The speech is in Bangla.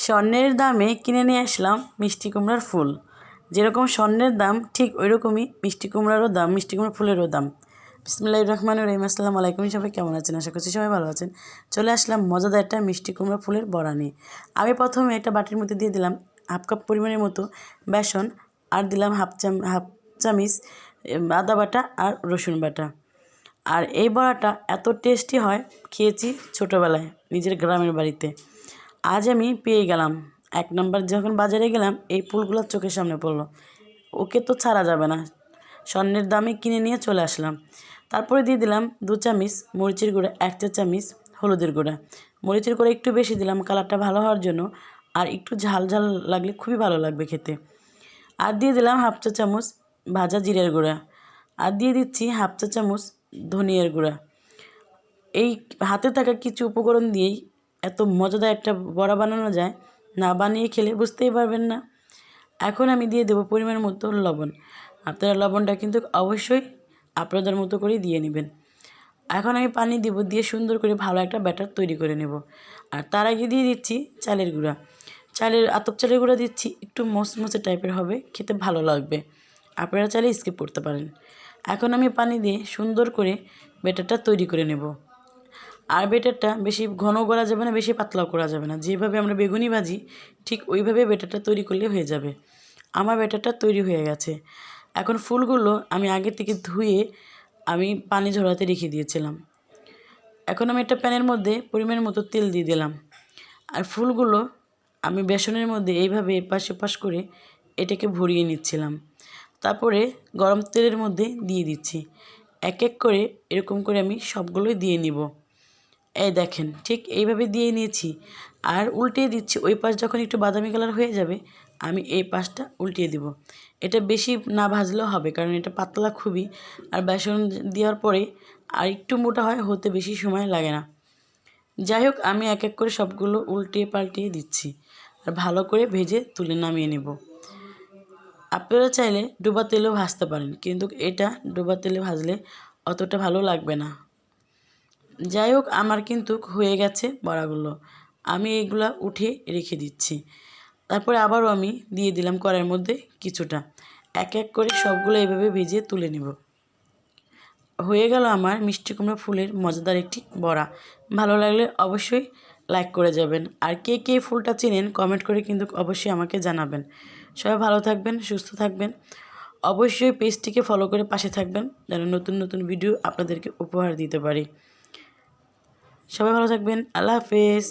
স্বর্ণের দামে কিনে নিয়ে আসলাম মিষ্টি কুমড়ার ফুল। যেরকম স্বর্ণের দাম ঠিক ওই রকমই মিষ্টি কুমড়ারও দাম, মিষ্টি কুমড়া ফুলেরও দাম। বিসমিল্লাহির রহমানির রহিম। আসসালামু আলাইকুম। সবাই কেমন আছেন? আশা করছি সবাই ভালো আছেন। চলে আসলাম মজাদার একটা মিষ্টি কুমড়া ফুলের বড়া নিয়ে। আমি প্রথমে একটা বাটির মধ্যে দিয়ে দিলাম হাফ কাপ পরিমাণের মতো বেসন, আর দিলাম হাফ চামচ আদা বাটা আর রসুন বাটা। আর এই বড়াটা এত টেস্টি হয়, খেয়েছি ছোটোবেলায় নিজের গ্রামের বাড়িতে। আজ আমি পেয়ে গেলাম, এক নম্বর যখন বাজারে গেলাম এই ফুলগুলো চোখের সামনে পড়লো। ওকে তো ছাড়া যাবে না, স্বর্ণের দামে কিনে নিয়ে চলে আসলাম। তারপরে দিয়ে দিলাম 2 চামচ মরিচের গুঁড়া, 1 চা চামচ হলুদের গুঁড়া। মরিচের গুঁড়া একটু বেশি দিলাম কালারটা ভালো হওয়ার জন্য, আর একটু ঝাল ঝাল লাগলে খুবই ভালো লাগবে খেতে। আর দিয়ে দিলাম হাফ চা চামচ ভাজা জিরের গুঁড়া, আর দিয়ে দিচ্ছি হাফ চা চামচ ধনিয়ার গুঁড়া। এই হাতে থাকা কিছু উপকরণ দিয়েই এত মজাদার একটা বড়া বানানো যায়, না বানিয়ে খেলে বুঝতেই পারবেন না। এখন আমি দিয়ে দেবো পরিমাণ মতো লবণ। আপনারা লবণটা কিন্তু অবশ্যই আপনাদের মতো করেই দিয়ে নেবেন। এখন আমি পানি দিব, দিয়ে সুন্দর করে ভালো একটা ব্যাটার তৈরি করে নেব। আর তার আগে দিয়ে দিচ্ছি চালের গুঁড়া। আতপ চালের গুঁড়া দিচ্ছি, একটু মচমচে টাইপের হবে, খেতে ভালো লাগবে। আপনারা চাইলে স্কিপ করতে পারেন। এখন আমি পানি দিয়ে সুন্দর করে ব্যাটারটা তৈরি করে নেব। আর ব্যাটারটা বেশি ঘন করা যাবে না, বেশি পাতলাও করা যাবে না। যেভাবে আমরা বেগুনি ভাজি ঠিক ওইভাবে ব্যাটারটা তৈরি করলে হয়ে যাবে। আমার ব্যাটারটা তৈরি হয়ে গেছে। এখন ফুলগুলো আমি আগে থেকে ধুয়ে আমি পানি ঝরাতে রেখে দিয়েছিলাম। এখন আমি একটা প্যানের মধ্যে পরিমাণ মতো তেল দিয়ে দিলাম, আর ফুলগুলো আমি বেসনের মধ্যে এইভাবে এপাশ ওপাশ করে এটাকে ভরিয়ে নিচ্ছিলাম। তারপরে গরম তেলের মধ্যে দিয়ে দিচ্ছি, এক এক করে এরকম করে আমি সবগুলোই দিয়ে নিব। এই দেখেন, ঠিক এইভাবে দিয়ে নিয়েছি। আর উল্টিয়ে দিচ্ছি, ওই পাশ যখন একটু বাদামি কালার হয়ে যাবে আমি এই পাশটা উল্টিয়ে দিব। এটা বেশি না ভাজলেও হবে, কারণ এটা পাতলা খুবই, আর বেসন দেওয়ার পরে আর একটু মোটা হয়, হতে বেশি সময় লাগে না। যাই হোক, আমি এক এক করে সবগুলো উল্টিয়ে পাল্টিয়ে দিচ্ছি, আর ভালো করে ভেজে তুলে নামিয়ে নেব। আপনারা চাইলে ডোবা তেলেও ভাজতে পারেন, কিন্তু এটা ডোবা তেলে ভাজলে অতটা ভালো লাগবে না। যাই হোক, আমার কিন্তু হয়ে গেছে বড়াগুলো। আমি এগুলা উঠে রেখে দিচ্ছি। তারপরে আবারও আমি দিয়ে দিলাম কড়াইয়ের মধ্যে কিছুটা, এক এক করে সবগুলো এভাবে ভেজে তুলে নেব। হয়ে গেল আমার মিষ্টি কুমড়া ফুলের মজাদার একটি বড়া। ভালো লাগলে অবশ্যই লাইক করে যাবেন। আর কে কে ফুলটা চেনেন কমেন্ট করে কিন্তু অবশ্যই আমাকে জানাবেন। সবাই ভালো থাকবেন, সুস্থ থাকবেন। অবশ্যই পেজটিকে ফলো করে পাশে থাকবেন, যেন নতুন নতুন ভিডিও আপনাদেরকে উপহার দিতে পারি। সবাই ভালো থাকবেন। আল্লাহ হাফেজ।